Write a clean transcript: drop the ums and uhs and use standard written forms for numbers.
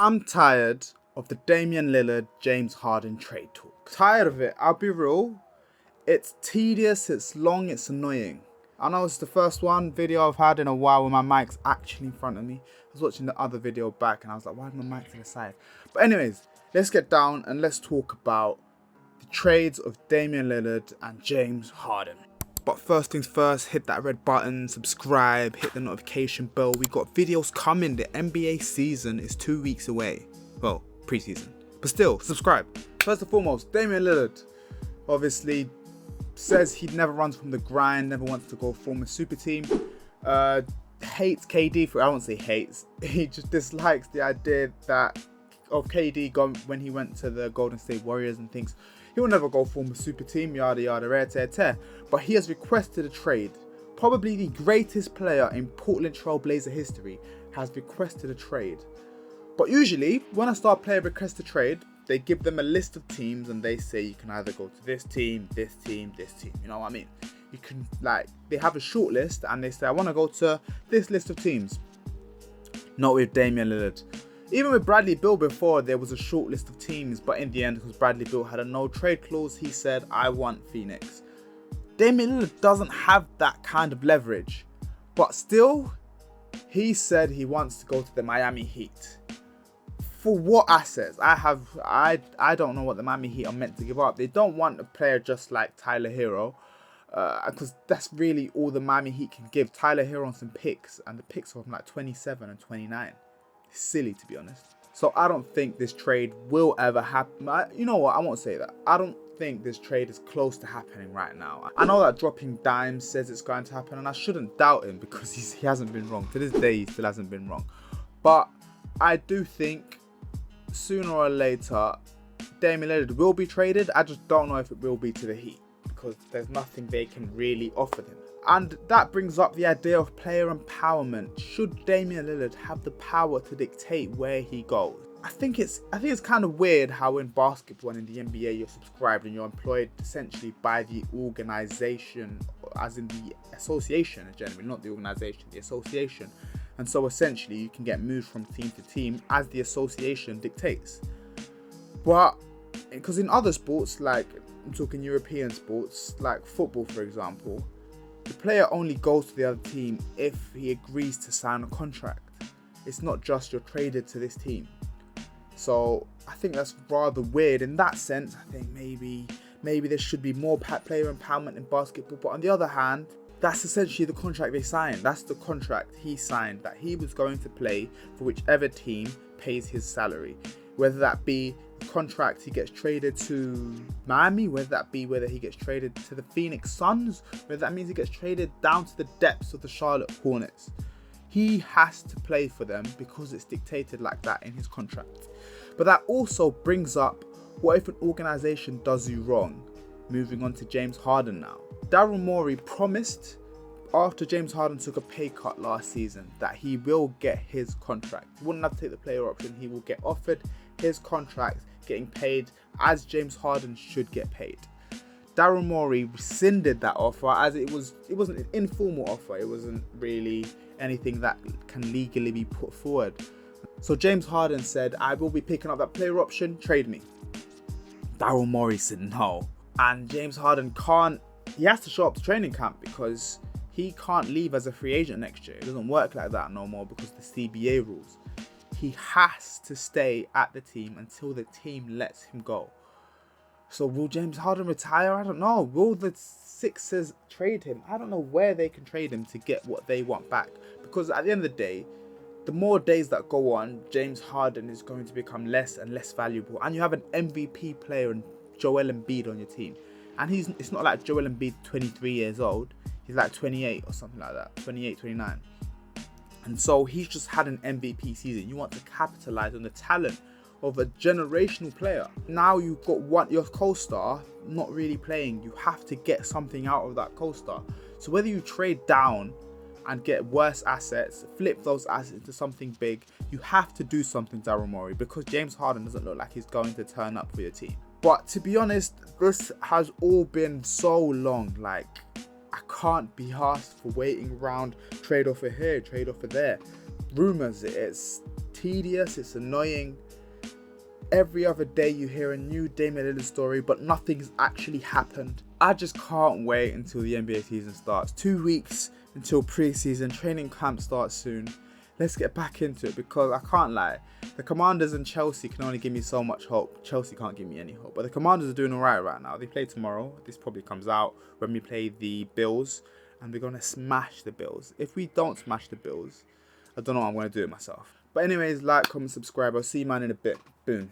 I'm tired of the Damian Lillard, James Harden trade talk. Tired of it. I'll be real. It's tedious, it's long, it's annoying. I know it's the first video I've had in a while where my mic's actually in front of me. I was watching the other video back and I was like, why is my mic to the side? But anyways, let's get down and let's talk about the trades of Damian Lillard and James Harden. But first things first, hit that red button, subscribe, hit the notification bell. We got videos coming. The NBA season is 2 weeks away. Well, preseason. But still, subscribe. First and foremost, Damian Lillard obviously says he never runs from the grind, never wants to go form a super team. Hates KD for, I won't say hates, he just dislikes the idea that of KD when he went to the Golden State Warriors and thinks he'll never go form a super team, yada yada, rare tear tear. But he has requested a trade. Probably the greatest player in Portland Trail Blazer history has requested a trade. But usually, when a star player requests a trade, they give them a list of teams and they say you can either go to this team, this team, this team. You know what I mean? You can, like, they have a short list and they say, I want to go to this list of teams. Not with Damian Lillard. Even with Bradley Beal before, there was a short list of teams, but in the end, because Bradley Beal had a no trade clause, he said, I want Phoenix. Damian Lillard doesn't have that kind of leverage, but still, he said he wants to go to the Miami Heat. For what assets? I don't know what the Miami Heat are meant to give up. They don't want a player just like Tyler Hero, because that's really all the Miami Heat can give. Tyler Hero on some picks, and the picks are from like 27 and 29. Silly, to be honest. So I don't think this trade will ever happen. You know what? I won't say that. I don't think this trade is close to happening right now. I know that Dropping Dimes says it's going to happen, and I shouldn't doubt him because he hasn't been wrong. To this day, he still hasn't been wrong. But I do think sooner or later, Damian Lillard will be traded. I just don't know if it will be to the Heat because there's nothing they can really offer them. And that brings up the idea of player empowerment. Should Damian Lillard have the power to dictate where he goes? I think it's kind of weird how in basketball and in the NBA you're subscribed and you're employed essentially by the organization, as in the association generally, not the organization, the association. And so essentially you can get moved from team to team as the association dictates. But because in other sports, like I'm talking European sports, like football for example, the player only goes to the other team if he agrees to sign a contract. It's not just you're traded to this team. So I think that's rather weird. In that sense, I think maybe there should be more player empowerment in basketball. But on the other hand, that's essentially the contract they signed. That's the contract he signed, that he was going to play for whichever team pays his salary. Whether that be a contract he gets traded to Miami, whether he gets traded to the Phoenix Suns, whether that means he gets traded down to the depths of the Charlotte Hornets. He has to play for them because it's dictated like that in his contract. But that also brings up, what if an organization does you wrong? Moving on to James Harden now. Daryl Morey promised after James Harden took a pay cut last season that he will get his contract. He wouldn't have to take the player option. He will get offered his contract, getting paid as James Harden should get paid. Daryl Morey rescinded that offer as it wasn't an informal offer. It wasn't really anything that can legally be put forward. So James Harden said, I will be picking up that player option, trade me. Daryl Morey said no. And James Harden he has to show up to training camp because he can't leave as a free agent next year. It doesn't work like that no more because of the CBA rules. He has to stay at the team until the team lets him go. So will James Harden retire? I don't know. Will the Sixers trade him? I don't know where they can trade him to get what they want back. Because at the end of the day, the more days that go on, James Harden is going to become less and less valuable. And you have an MVP player in Joel Embiid on your team. And it's not like Joel Embiid 23 years old. He's like 28 or something like that. 28, 29. And so he's just had an MVP season. You want to capitalize on the talent of a generational player. Now you've got your co-star not really playing. You have to get something out of that co-star. So whether you trade down and get worse assets, flip those assets into something big, you have to do something, Daryl Morey, because James Harden doesn't look like he's going to turn up for your team. But to be honest, this has all been so long. Like, I can't be asked for waiting around, trade offer here, trade offer there. Rumours, it's tedious, it's annoying. Every other day you hear a new Damian Lillard story, but nothing's actually happened. I just can't wait until the NBA season starts. 2 weeks until pre-season, training camp starts soon. Let's get back into it, because I can't lie, the Commanders and Chelsea can only give me so much hope. Chelsea can't give me any hope, but the Commanders are doing alright right now. They play tomorrow. This probably comes out when we play the Bills, and we're going to smash the Bills. If we don't smash the Bills, I don't know what I'm going to do with myself. But anyways, like, comment, subscribe. I'll see you man in a bit. Boom.